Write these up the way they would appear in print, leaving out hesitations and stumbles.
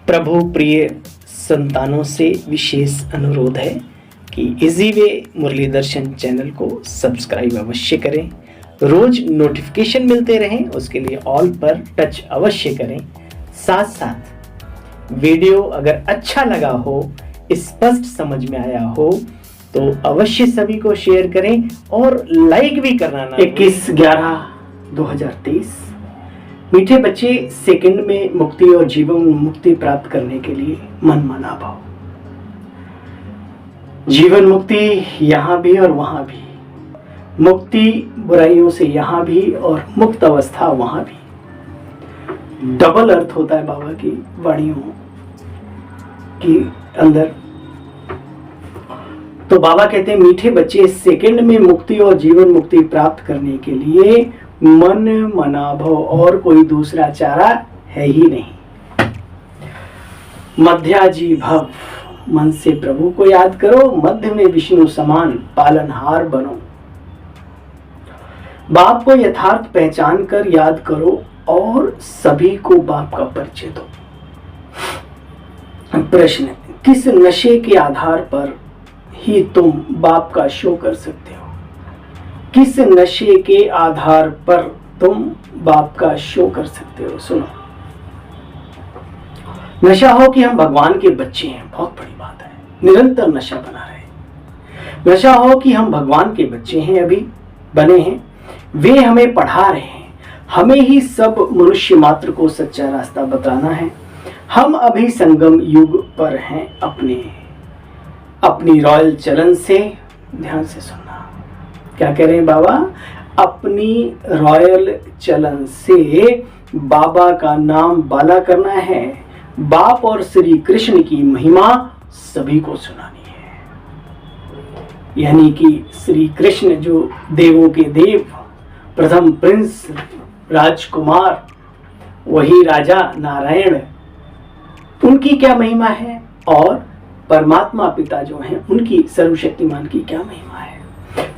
प्रभु प्रिय संतानों से विशेष अनुरोध है कि इजी वे मुरली दर्शन चैनल को सब्सक्राइब अवश्य करें, रोज नोटिफिकेशन मिलते रहें उसके लिए ऑल पर टच अवश्य करें। साथ साथ वीडियो अगर अच्छा लगा हो, स्पष्ट समझ में आया हो तो अवश्य सभी को शेयर करें और लाइक भी करना ना। 21/11/2023 मीठे बच्चे सेकंड में मुक्ति और जीवन मुक्ति प्राप्त करने के लिए मन मना भाव। जीवन मुक्ति यहाँ भी और वहां भी, मुक्ति बुराइयों से यहाँ भी और मुक्त अवस्था वहां भी। डबल अर्थ होता है बाबा की वाणियों के अंदर। तो बाबा कहते हैं मीठे बच्चे सेकंड में मुक्ति और जीवन मुक्ति प्राप्त करने के लिए मन मना भव, और कोई दूसरा चारा है ही नहीं। मध्याजी भव, मन से प्रभु को याद करो, मध्य में विष्णु समान पालनहार बनो। बाप को यथार्थ पहचान कर याद करो और सभी को बाप का परिचय दो। प्रश्न, किस नशे के आधार पर ही तुम बाप का शो कर सकते हो? किस नशे के आधार पर तुम बाप का शो कर सकते हो? सुनो, नशा हो कि हम भगवान के बच्चे हैं, बहुत बड़ी बात है, निरंतर नशा बना रहे। नशा हो कि हम भगवान के बच्चे हैं, अभी बने हैं, वे हमें पढ़ा रहे हैं, हमें ही सब मनुष्य मात्र को सच्चा रास्ता बताना है। हम अभी संगम युग पर हैं, अपनी रॉयल चलन से, ध्यान से सुनना क्या कह रहे हैं बाबा, अपनी रॉयल चलन से बाबा का नाम बाला करना है, बाप और श्री कृष्ण की महिमा सभी को सुनानी है। यानी कि श्री कृष्ण जो देवों के देव, प्रथम प्रिंस, राजकुमार, वही राजा नारायण, उनकी क्या महिमा है, और परमात्मा पिता जो हैं उनकी सर्वशक्तिमान की क्या महिमा है।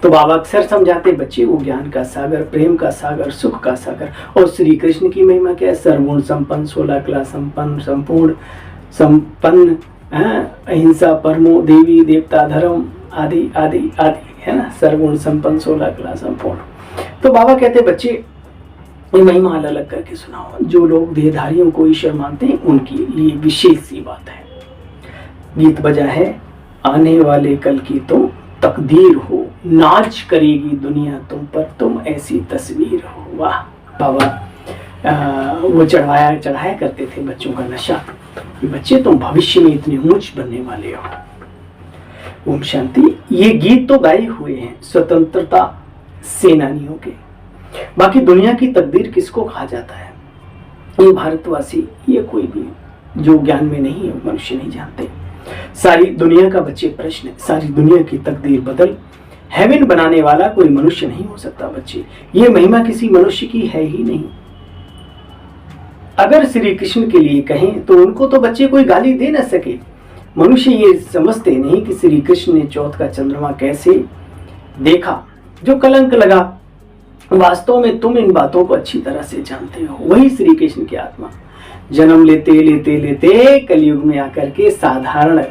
तो बाबा अक्सर समझाते बच्चे, वो ज्ञान का सागर, प्रेम का सागर, सुख का सागर, और श्री कृष्ण की महिमा क्या है, सर्वगुण संपन्न, 16 कला संपन्न, संपूर्ण संपन्न, अहिंसा परमो देवी देवता धर्म आदि आदि आदि, है ना, सर्वगुण संपन्न, 16 कला संपूर्ण। तो बाबा कहते बच्चे ये महिमा अलग अलग करके सुनाओ। जो लोग देहधारियों को ईश्वर मानते हैं उनके लिए विशेष सी बात है। गीत बजा है, आने वाले कल की तुम तकदीर हो, नाच करेगी दुनिया तुम पर, तुम ऐसी तस्वीर हो। वाह बाबा, वो चढ़ाया करते थे बच्चों का नशा कि बच्चे तुम भविष्य में इतने ऊंच बनने वाले हो। ओम शांति। ये गीत तो गाए हुए हैं स्वतंत्रता सेनानियों के। बाकी दुनिया की तकदीर किसको कहा जाता है, ये भारतवासी, ये कोई भी जो ज्ञान में नहीं है मनुष्य नहीं जानते। सारी दुनिया का बच्चे प्रश्न, सारी दुनिया की तकदीर बदल हेवन बनाने वाला कोई मनुष्य नहीं हो सकता बच्चे। ये महिमा किसी मनुष्य की है ही नहीं। अगर श्री कृष्ण के लिए कहें तो उनको तो बच्चे कोई गाली दे न सके। मनुष्य ये समझते नहीं कि श्री कृष्ण ने चौथ का चंद्रमा कैसे देखा, जो कलंक लगा। वास्तव में तुम इन बातों को अच्छी तरह से जानते हो। वही श्री कृष्ण की आत्मा जन्म लेते लेते लेते कलयुग में आकर के साधारण,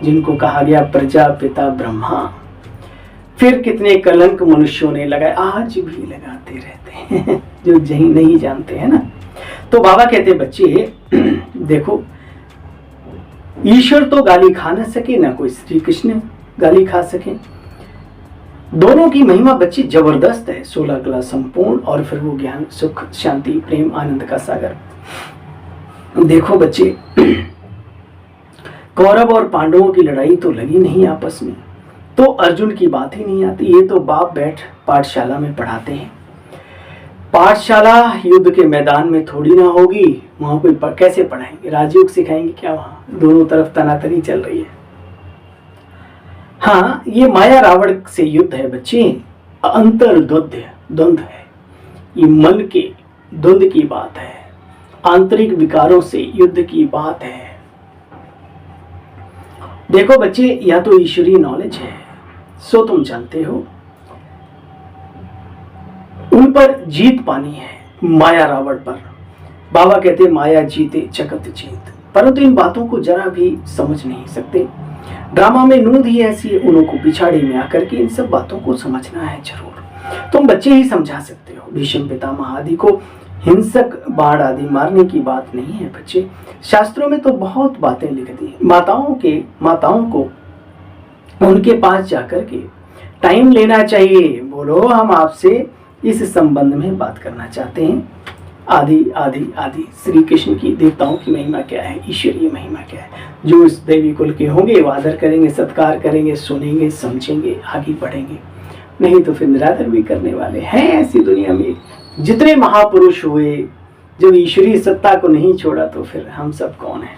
जिनको कहा गया प्रजापिता ब्रह्मा, फिर कितने कलंक मनुष्यों ने लगाए, आज भी लगाते रहते हैं जो नहीं जानते हैं ना। तो बाबा कहते बच्चे देखो, ईश्वर तो गाली खा न सके, ना कोई श्री कृष्ण गाली खा सके। दोनों की महिमा बच्ची जबरदस्त है, 16 कला संपूर्ण, और फिर वो ज्ञान, सुख, शांति, प्रेम, आनंद का सागर। देखो बच्चे, कौरव और पांडवों की लड़ाई तो लगी नहीं आपस में, तो अर्जुन की बात ही नहीं आती। ये तो बाप बैठ पाठशाला में पढ़ाते हैं। पाठशाला युद्ध के मैदान में थोड़ी ना होगी, वहां कोई कैसे पढ़ाएंगे, राजयोग सिखाएंगे क्या? वहां दोनों तरफ तनातनी चल रही है। हाँ, ये माया रावण से युद्ध है बच्चे, अंतर द्वंद्व है, ये मन के द्वंद्व की बात है, आंतरिक विकारों से युद्ध की बात है। देखो बच्चे, या तो ईश्वरीय नॉलेज है, सो तुम जानते हो, उन पर जीत पानी है, माया रावण पर। बाबा कहते माया जीते जगत जीत। परंतु इन बातों को जरा भी समझ नहीं सकते। ड्रामा में नूंद ही ऐसी है, उन्हों को पिछाड़ी में आकर के इन सब बातों को समझना है जरूर। तुम बच्चे ही समझा सकते हो। भीष्म पितामह आदि को हिंसक बाढ़ आदि मारने की बात नहीं है बच्चे। शास्त्रों में तो बहुत बातें लिख दी। माताओं को उनके पास जाकर के टाइम लेना चाहिए। बोलो, हम आपसे इस संबंध में बात करना चाहते हैं। आदि आदि आदि श्री कृष्ण की देवताओं की महिमा क्या है, ईश्वरीय महिमा क्या है। जो इस देवी कुल के होंगे वो आदर करेंगे, सत्कार करेंगे, सुनेंगे, समझेंगे, आगे बढ़ेंगे। नहीं तो फिर निरादर भी करने वाले हैं। ऐसी दुनिया में जितने महापुरुष हुए, जब ईश्वरीय सत्ता को नहीं छोड़ा तो फिर हम सब कौन है।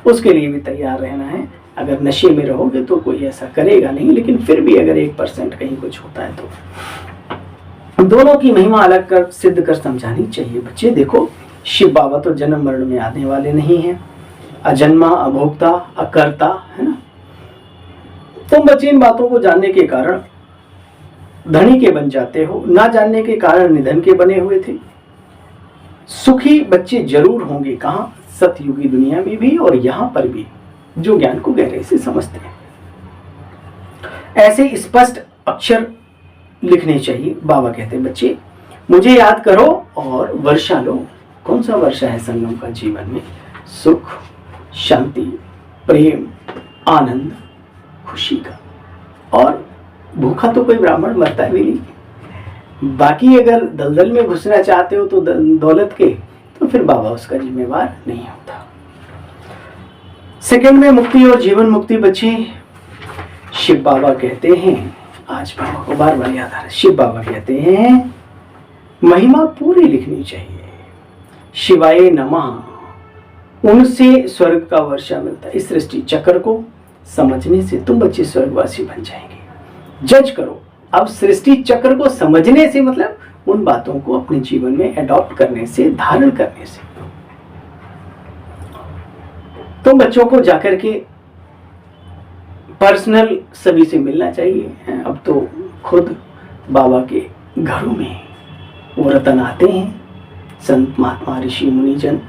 उसके लिए भी तैयार रहना है। अगर नशे में रहोगे तो कोई ऐसा करेगा नहीं, लेकिन फिर भी अगर 1% कहीं कुछ होता है तो दोनों की महिमा अलग कर सिद्ध कर समझानी चाहिए बच्चे। देखो, शिव बाबा तो जन्म मरण में आने वाले नहीं हैं, अजन्मा, अभोक्ता, अकर्ता, है ना। तुम बच्चे इन बातों को जानने के कारण धनी के बन जाते हो, ना जानने के कारण निधन के बने हुए थे। सुखी बच्चे जरूर होंगे, कहाँ, सतयुगी दुनिया में भी और यहाँ पर भी, जो ज्ञान को गहरे से समझते हैं। ऐसे स्पष्ट अक्षर लिखने चाहिए। बाबा कहते हैं बच्चे, मुझे याद करो और वर्षा लो। कौन सा वर्षा है संगम का जीवन में? सुख, शांति, प्रेम, आनंद, खुशी का। और भूखा तो कोई ब्राह्मण मरता भी नहीं। बाकी अगर दलदल में घुसना चाहते हो तो दौलत के, तो फिर बाबा उसका जिम्मेवार नहीं होता। सेकंड में मुक्ति और जीवन मुक्ति बच्चे, शिव बाबा कहते हैं, आज बाबा को बार बार याद आ रहा है, शिव बाबा कहते हैं महिमा पूरी लिखनी चाहिए। शिवाय नमः, उनसे स्वर्ग का वर्षा मिलता है। इस सृष्टि चक्र को समझने से तुम बच्चे स्वर्गवासी बन जाएंगे। जज करो। अब सृष्टि चक्र को समझने से मतलब उन बातों को अपने जीवन में अडॉप्ट करने से, धारण करने से। तुम बच्चों को जाकर के पर्सनल सभी से मिलना चाहिए। अब तो खुद बाबा के घरों में वो रतन आते हैं, संत महात्मा ऋषि मुनिजन।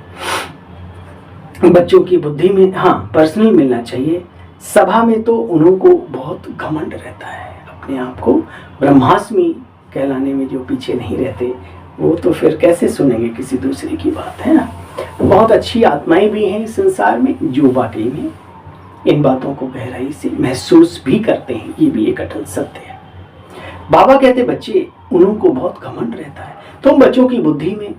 बच्चों की बुद्धि में पर्सनल मिलना चाहिए। सभा में तो उनको बहुत घमंड रहता है, अपने आप को ब्रह्मास्मि कहलाने में जो पीछे नहीं रहते, वो तो फिर कैसे सुनेंगे किसी दूसरे की बात, है ना। बहुत अच्छी आत्माएं भी हैं इस संसार में जो वाकई में इन बातों को गहराई से महसूस भी करते हैं। ये भी एक अटल सत्य है। बाबा कहते बच्चे, उनको बहुत घमंड रहता है। तो बच्चों की बुद्धि में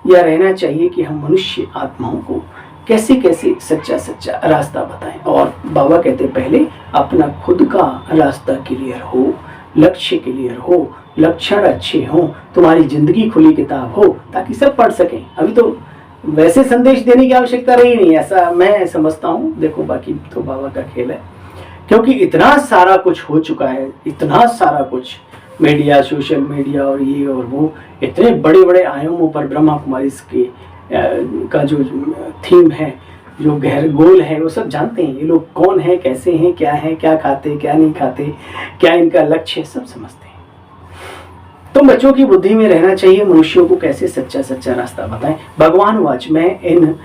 यह रहना चाहिए कि हम मनुष्य आत्माओं को कैसे कैसे सच्चा सच्चा रास्ता बताएं। और बाबा कहते पहले अपना खुद का रास्ता क्लियर हो, लक्ष्य क्लियर हो, लक्षण अच्छे हो, तुम्हारी जिंदगी खुली किताब हो, ताकि सब पढ़ सकें। अभी तो वैसे संदेश देने की आवश्यकता रही नहीं, ऐसा मैं समझता हूँ। देखो, बाकी तो बाबा का खेल है, क्योंकि इतना सारा कुछ हो चुका है, इतना सारा कुछ मीडिया, सोशल मीडिया और ये और वो, इतने बड़े बड़े आयामों पर ब्रह्मा कुमारी के का जो थीम है, जो गहर गोल है, वो सब जानते हैं। ये लोग कौन है, कैसे हैं, क्या खाते, क्या नहीं खाते, क्या इनका लक्ष्य है, सब समझते हैं। तो बच्चों की बुद्धि में रहना चाहिए मनुष्यों को कैसे सच्चा सच्चा रास्ता बताएं। भगवान वाच, मैं इन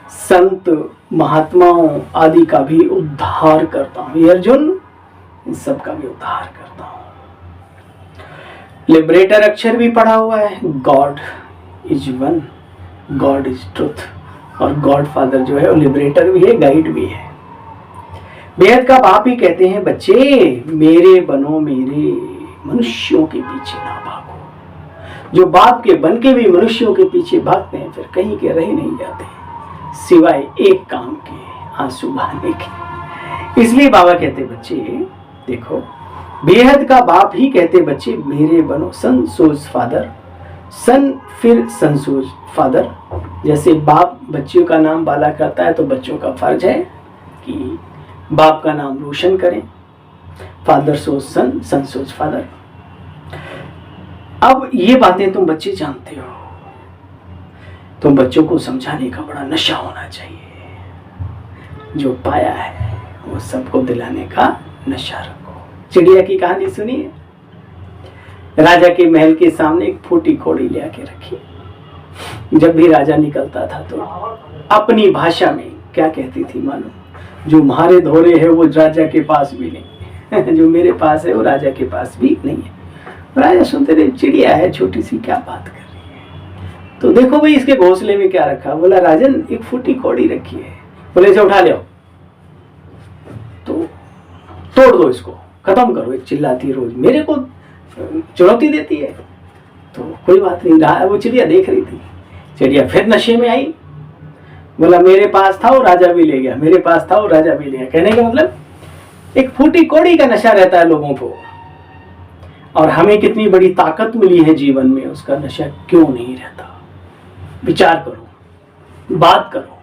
संत महात्माओं आदि का भी उद्धार करता हूँ। ये अर्जुन, इन सब का भी उद्धार करता हूँ। लिबरेटर अक्षर भी पढ़ा हुआ है। God is one, God is truth. और गॉड फादर जो है वो लिबरेटर भी है, गाइड भी है। बेहद का बाप ही कहते हैं बच्चे, मेरे बनो मेरे, मनुष्यों के पीछे ना भागो। जो बाप के बन के भी मनुष्यों के पीछे भागते हैं, फिर कहीं के रह नहीं जाते सिवाय एक काम के, आंसू बहाने के। इसलिए बाबा कहते बच्चे, देखो, बेहद का बाप ही कहते बच्चे, मेरे बनो सन सोज फादर। सन फिर संसोज फादर। जैसे बाप बच्चों का नाम बाला करता है, तो बच्चों का फर्ज है कि बाप का नाम रोशन करें। फादर सोच सन, सन सोच फादर। अब ये बातें तुम बच्चे जानते हो, तुम बच्चों को समझाने का बड़ा नशा होना चाहिए। जो पाया है वो सबको दिलाने का नशा रखो। चिड़िया की कहानी सुनिए। राजा के महल के सामने एक फूटी घोड़ी ले आके रखी। जब भी राजा निकलता था तो अपनी भाषा में क्या कहती थी मालूम? जो म्हारे धोरे है वो राजा के पास भी नहीं जो मेरे पास है वो राजा के पास भी नहीं है। राजा सुनते रहे, चिड़िया है छोटी सी, क्या बात कर रही है। तो देखो भाई इसके घोंसले में क्या रखा। बोला राजन एक फूटी कौड़ी रखी है। बोले इसे उठा ले आओ। तो तोड़ दो इसको, खत्म करो। एक चिल्लाती रोज मेरे को चुनौती देती है। तो कोई बात नहीं, वो चिड़िया देख रही थी। चिड़िया फिर नशे में आई। बोला मेरे पास था वो राजा भी ले गया, मेरे पास था वो राजा भी ले गया। कहने का मतलब एक फूटी कौड़ी का नशा रहता है लोगों को, और हमें कितनी बड़ी ताकत मिली है जीवन में, उसका नशा क्यों नहीं रहता? विचार करो, बात करो,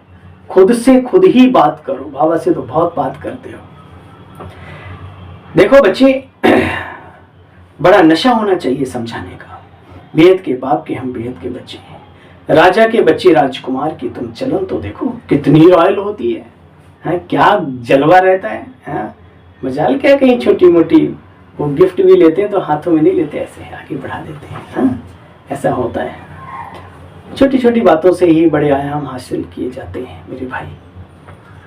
खुद से खुद ही बात करो। बाबा से तो बहुत बात करते हो। देखो बच्चे, बड़ा नशा होना चाहिए समझाने का। बेहद के बाप के हम बेहद के बच्चे हैं, राजा के बच्चे राजकुमार की तुम चलन तो देखो कितनी रॉयल होती है, क्या जलवा रहता है। मजाल क्या कहीं छोटी मोटी वो गिफ्ट भी लेते हैं तो हाथों में नहीं लेते, ऐसे आगे बढ़ा देते हैं। ऐसा होता है। छोटी छोटी बातों से ही बड़े आयाम हासिल किए जाते हैं मेरे भाई,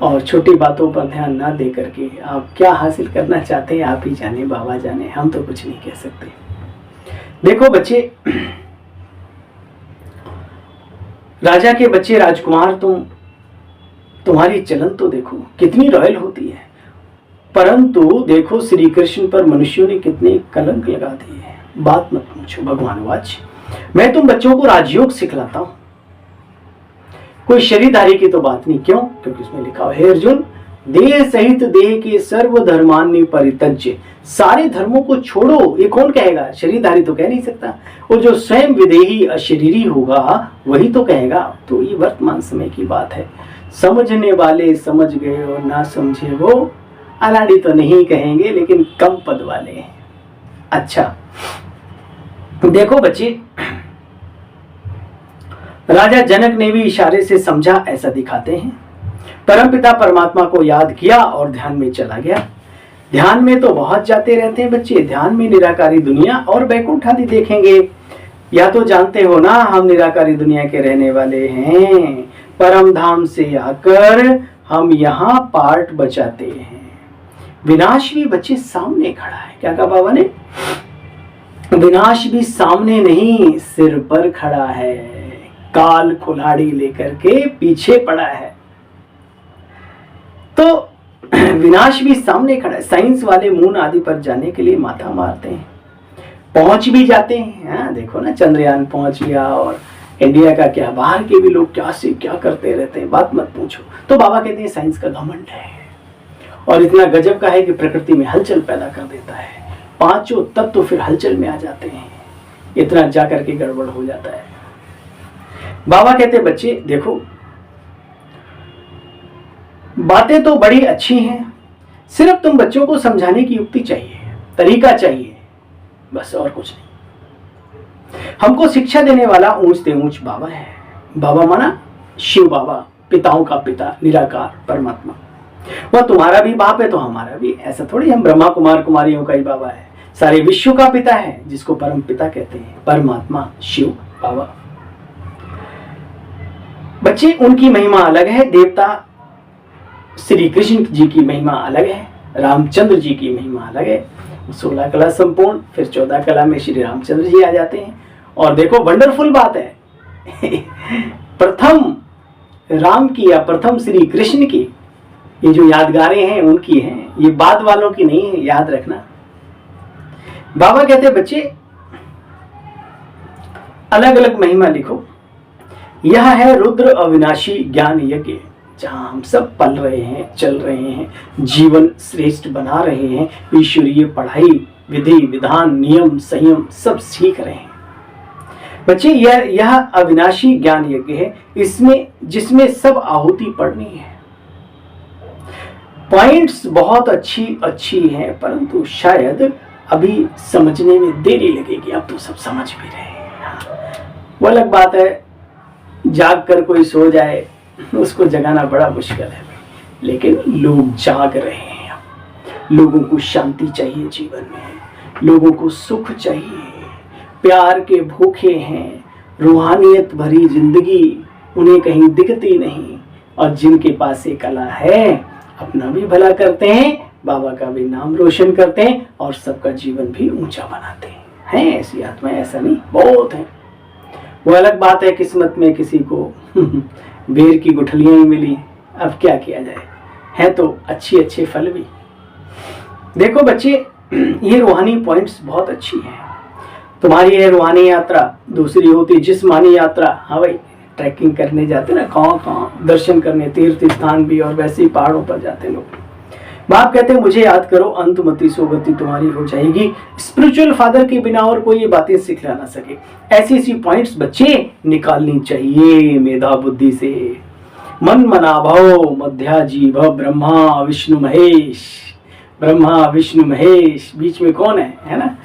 और छोटी बातों पर ध्यान ना दे करके आप क्या हासिल करना चाहते हैं आप ही जाने, बाबा जाने, हम तो कुछ नहीं कह सकते। देखो बच्चे, राजा के बच्चे राजकुमार, तुम्हारी चलन तो देखो कितनी रॉयल होती है, परंतु देखो श्री कृष्ण पर मनुष्यों ने कितने कलंक लगा दिए हैं। बात मत पूछो। भगवान वाच, मैं तुम बच्चों को राजयोग सिखलाता हूं, कोई शरीरधारी की तो बात नहीं। क्यों? क्योंकि उसमें लिखा है अर्जुन, देह सहित देह के सर्व धर्मान्य परित्यज्य, सारे धर्मों को छोड़ो। ये कौन कहेगा? शरीरधारी तो कह नहीं सकता, वो जो स्वयं विदेही अशरीरी होगा वही तो कहेगा। तो ये वर्तमान समय की बात है। समझने वाले समझ गए और ना समझे वो अनाड़ी तो नहीं कहेंगे, लेकिन कम पद वाले हैं। अच्छा देखो बच्चे, राजा जनक ने भी इशारे से समझा, ऐसा दिखाते हैं। परमपिता परमात्मा को याद किया और ध्यान में चला गया। ध्यान में तो बहुत जाते रहते हैं बच्चे, ध्यान में निराकारी दुनिया और बैकुंठ आदि देखेंगे। या तो जानते हो ना, हम निराकारी दुनिया के रहने वाले हैं, परम धाम से आकर हम यहाँ पार्ट बचाते हैं। विनाश भी बच्चे सामने खड़ा है। क्या कहा बाबा ने? विनाश भी सामने नहीं, सिर पर खड़ा है, काल कुल्हाड़ी लेकर के पीछे पड़ा है। तो विनाश भी सामने खड़ा है। साइंस वाले मून आदि पर जाने के लिए माथा मारते हैं, पहुंच भी जाते हैं। देखो ना, चंद्रयान पहुंच गया, और इंडिया का क्या, बाहर के भी लोग क्या से क्या करते रहते हैं, बात मत पूछो। तो बाबा कहते हैं साइंस का घमंड है, और इतना गजब का है कि प्रकृति में हलचल पैदा कर देता है। पांचों तत्व तो फिर हलचल में आ जाते हैं, इतना जाकर के गड़बड़ हो जाता है। बाबा कहते बच्चे देखो, बातें तो बड़ी अच्छी हैं, सिर्फ तुम बच्चों को समझाने की युक्ति चाहिए, तरीका चाहिए, बस और कुछ नहीं। हमको शिक्षा देने वाला ऊंच से ऊंच बाबा है। बाबा माना शिव बाबा, पिताओं का पिता, निराकार परमात्मा। वह तुम्हारा भी बाप है तो हमारा भी। ऐसा थोड़ी हम ब्रह्मा कुमार कुमारियों का ही बाबा है, सारे विश्व का पिता है, जिसको परम पिता कहते हैं, परमात्मा शिव बाबा। बच्चे उनकी महिमा अलग है, देवता श्री कृष्ण जी की महिमा अलग है, रामचंद्र जी की महिमा अलग है। 16 कला संपूर्ण, फिर 14 कला में श्री रामचंद्र जी आ जाते हैं। और देखो वंडरफुल बात है प्रथम राम की या प्रथम श्री कृष्ण की ये जो यादगारें हैं उनकी हैं, ये बाद वालों की नहीं है, याद रखना। बाबा कहते बच्चे अलग अलग महिमा लिखो। यह है रुद्र अविनाशी ज्ञान यज्ञ, जहां हम सब पल रहे हैं, चल रहे हैं, जीवन श्रेष्ठ बना रहे हैं, ईश्वरीय पढ़ाई, विधि विधान, नियम, संयम सब सीख रहे हैं। बच्चे यह अविनाशी ज्ञान यज्ञ है, इसमें जिसमें सब आहुति पड़नी है। पॉइंट्स बहुत अच्छी हैं, परंतु शायद अभी समझने में देरी लगेगी। अब तो सब समझ भी रहे हैं। वो अलग बात है, जाग कर कोई सो जाए उसको जगाना बड़ा मुश्किल है, लेकिन लोग जाग रहे हैं। लोगों को शांति चाहिए जीवन में, लोगों को सुख चाहिए, प्यार के भूखे हैं, रूहानियत भरी जिंदगी उन्हें कहीं दिखती नहीं, और जिनके पास ये कला है अपना भी भला करते हैं, बाबा का भी नाम रोशन करते हैं और सबका जीवन भी ऊंचा बनाते हैं। ऐसी आत्माएं, ऐसा नहीं, बहुत है। वो अलग बात है किस्मत में किसी को बेर की गुठलियां ही मिली, अब क्या किया जाए, है तो अच्छे फल भी। देखो बच्चे, ये रूहानी पॉइंट्स बहुत अच्छी हैं। तुम्हारी है रूहानी यात्रा, दूसरी होती जिस्मानी यात्रा। हाँ भाई, ट्रैकिंग करने जाते ना, कहाँ दर्शन करने, तीर्थ स्थान भी, और वैसे ही पहाड़ों पर जाते लोग। बाप कहते हैं मुझे याद करो, अंतमति सोगति तुम्हारी हो जाएगी। स्पिरिचुअल फादर के बिना और कोई ये बातें सिखला ना सके। ऐसी पॉइंट्स बच्चे निकालनी चाहिए मेधा बुद्धि से। मन मना भव मध्या जीव ब्रह्मा विष्णु महेश। ब्रह्मा विष्णु महेश, बीच में कौन है ना?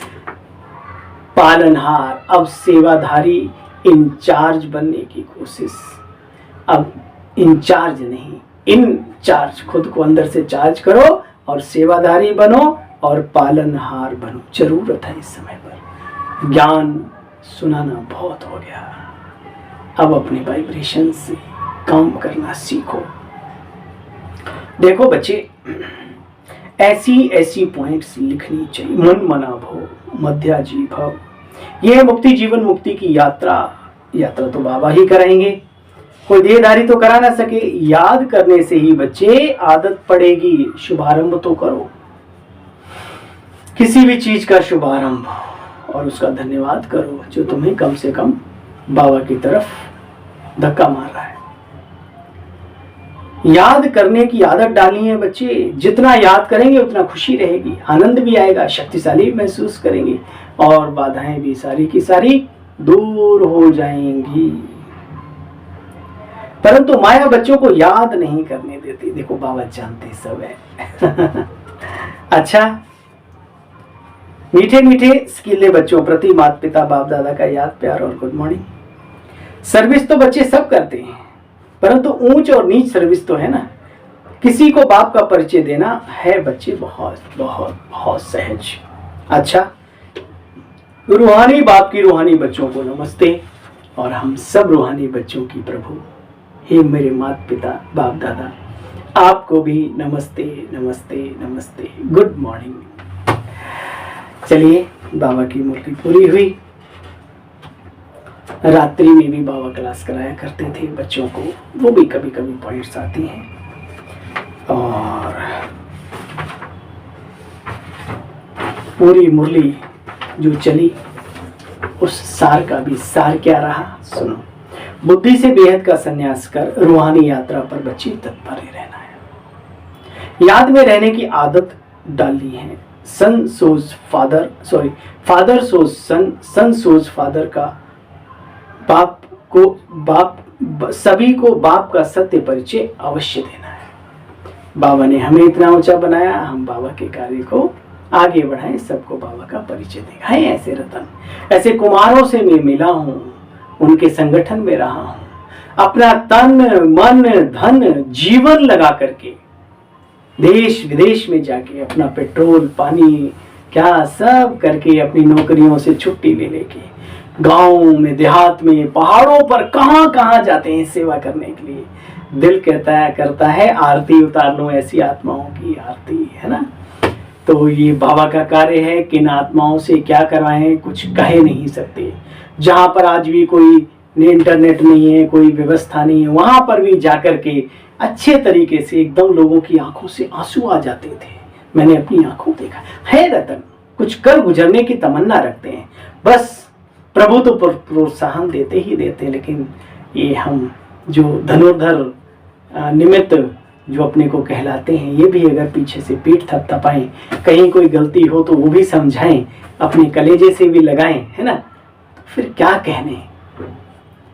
पालनहार। अब सेवाधारी, इंचार्ज बनने की कोशिश। अब इंचार्ज नहीं, चार्ज, खुद को अंदर से चार्ज करो और सेवाधारी बनो और पालनहार बनो। जरूरत है इस समय पर। ज्ञान सुनाना बहुत हो गया, अब अपने वाइब्रेशन से काम करना सीखो। देखो बच्चे, ऐसी पॉइंट्स लिखनी चाहिए। मन मना भव मध्या जी भव, यह है मुक्ति, जीवन मुक्ति की यात्रा तो बाबा ही कराएंगे, कोई देहधारी तो करा ना सके। याद करने से ही बच्चे आदत पड़ेगी। शुभारंभ तो करो किसी भी चीज का, शुभारंभ, और उसका धन्यवाद करो जो तुम्हें कम से कम बाबा की तरफ धक्का मार रहा है। याद करने की आदत डालनी है बच्चे। जितना याद करेंगे उतना खुशी रहेगी, आनंद भी आएगा, शक्तिशाली महसूस करेंगे और बाधाएं भी सारी की सारी दूर हो जाएंगी। परंतु माया बच्चों को याद नहीं करने देती। देखो बाबा जानते सब है। अच्छा, मीठे स्किले बच्चों प्रति माता पिता बाप दादा का याद प्यार और गुड मॉर्निंग। सर्विस तो बच्चे सब करते हैं, परंतु ऊंच और नीच सर्विस तो है ना। किसी को बाप का परिचय देना है बच्चे बहुत सहज। अच्छा, रूहानी बाप की रूहानी बच्चों को नमस्ते, और हम सब रूहानी बच्चों की प्रभु हे मेरे माता पिता बाप दादा, आपको भी नमस्ते नमस्ते नमस्ते, गुड मॉर्निंग। चलिए, बाबा की मुरली पूरी हुई। रात्रि में भी बाबा क्लास कराया करते थे बच्चों को, वो भी कभी कभी पॉइंट्स आती हैं। और पूरी मुरली जो चली उस सार का भी सार क्या रहा सुनो। बुद्धि से बेहद का संन्यास कर रूहानी यात्रा पर बच्चे तत्पर रहना है। याद में रहने की आदत डालनी है। सन सोज फादर, फादर सोज सन, सन सोज फादर का सभी को बाप का सत्य परिचय अवश्य देना है। बाबा ने हमें इतना ऊंचा बनाया, हम बाबा के कार्य को आगे बढ़ाएं, सबको बाबा का परिचय देगा। है ऐसे रतन, ऐसे कुमारों से मैं मिला हूं, उनके संगठन में रहा हूं, अपना तन मन धन जीवन लगा करके देश विदेश में जाके अपना पेट्रोल पानी क्या सब करके अपनी नौकरियों से छुट्टी ले लेके गांव में, देहात में, पहाड़ों पर कहां जाते हैं सेवा करने के लिए। दिल करता है आरती उतार लो ऐसी आत्माओं की, आरती है ना। तो ये बाबा का कार्य है। किन आत्माओं से क्या करवाएं कुछ कह नहीं सकते। जहां पर आज भी कोई इंटरनेट नहीं है, कोई व्यवस्था नहीं है, वहां पर भी जाकर के अच्छे तरीके से एकदम लोगों की आंखों से आंसू आ जाते थे। मैंने अपनी आंखों देखा है। रतन कुछ कर गुजरने की तमन्ना रखते हैं, बस प्रभु तो प्रोत्साहन देते ही देते हैं। लेकिन ये हम जो धनुर्धर निमित्त जो अपने को कहलाते हैं, ये भी अगर पीछे से पीठ थपथपाएं, कहीं कोई गलती हो तो वो भी समझाएं, अपने कलेजे से भी लगाएं, है ना। तो फिर क्या कहने,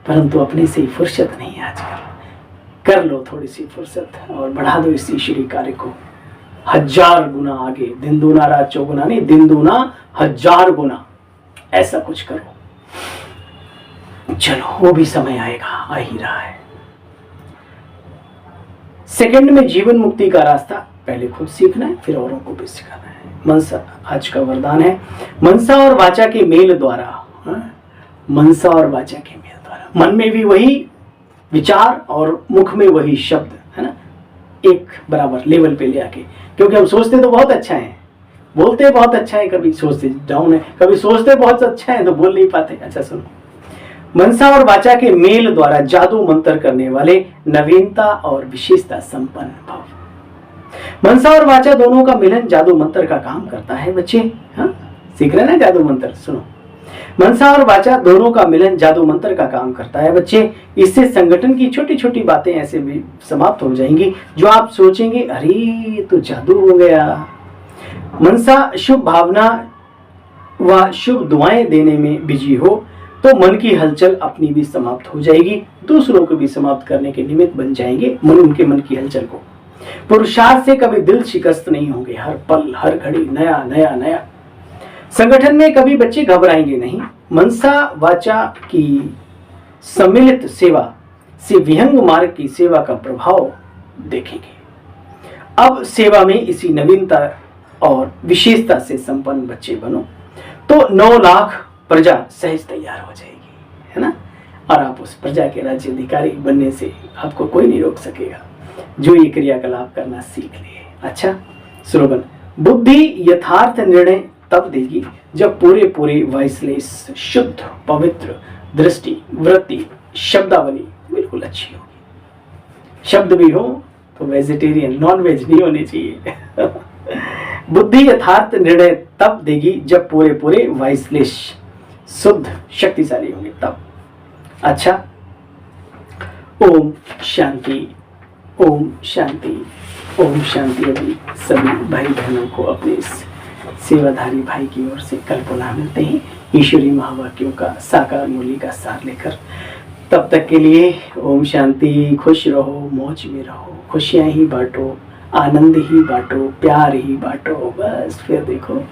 परंतु अपने से ही फुर्सत नहीं आजकल। कर लो थोड़ी सी फुर्सत और बढ़ा दो इसी श्री कार्य को 1000 गुना आगे। दिन दूना रात चौगुना नहीं, दिन दूना 1000 गुना, ऐसा कुछ करो। चलो वो भी समय आएगा, आ ही रहा है। सेकंड में जीवन मुक्ति का रास्ता पहले खुद सीखना है, फिर औरों को भी सिखाना है। मनसा आज का वरदान है, मनसा और वाचा के मेल द्वारा। मनसा और वाचा के मेल द्वारा मन में भी वही विचार और मुख में वही शब्द, है ना, एक बराबर लेवल पे ले आके। क्योंकि हम सोचते तो बहुत अच्छा है, बोलते बहुत अच्छा है, कभी सोचते डाउन है, कभी सोचते बहुत अच्छा है तो बोल नहीं पाते। अच्छा सुनो, मनसा और वाचा के मेल द्वारा जादू मंत्र करने वाले नवीनता और विशेषता संपन्न भव। मनसा और वाचा दोनों का मिलन जादू मंत्र का काम करता है बच्चे। हाँ, सीख रहे ना जादू मंत्र, सुनो। मनसा और वाचा दोनों का मिलन जादू मंत्र का काम करता है बच्चे। इससे संगठन की छोटी छोटी बातें ऐसे भी समाप्त हो जाएंगी जो आप सोचेंगे अरे ये तो जादू हो गया। मनसा शुभ भावना व शुभ दुआएं देने में बिजी हो तो मन की हलचल अपनी भी समाप्त हो जाएगी, दूसरों को भी समाप्त करने के निमित्त बन जाएंगे उनके मन की हलचल को। पुरुषार्थ से कभी दिल शिकस्त नहीं होंगे, हर पल हर घड़ी नया नया नया। संगठन में कभी बच्चे घबराएंगे नहीं। मनसा वाचा की सम्मिलित सेवा से विहंग मार्ग की सेवा का प्रभाव देखेंगे। अब सेवा में इसी नवीनता और विशेषता से संपन्न बच्चे बनो तो 9 लाख प्रजा सहज तैयार हो जाएगी, है ना। और आप उस प्रजा के राज्य अधिकारी बनने से आपको कोई नहीं रोक सकेगा, जो ये क्रियाकलाप करना सीख लिए। अच्छा स्लोगन, बुद्धि यथार्थ निर्णय तब देगी जब पूरे पूरे वाइसलेस शुद्ध पवित्र दृष्टि वृत्ति शब्दावली बिल्कुल अच्छी होगी। शब्द भी हो तो वेजिटेरियन नॉन वेज नहीं होने चाहिए। बुद्धि यथार्थ निर्णय तब देगी जब पूरे पूरे वाइसलेस शुद्ध शक्तिशाली होंगे तब। अच्छा, ओम शांति, ओम शांति, ओम शांति। अभी सभी भाई बहनों को अपने इस सेवाधारी भाई की ओर से कल पुनः मिलते हैं ईश्वरी महावाक्यों का साकार मूल्य का सार लेकर। तब तक के लिए ओम शांति। खुश रहो, मौज में रहो, खुशियां ही बांटो, आनंद ही बांटो, प्यार ही बांटो। बस फिर देखो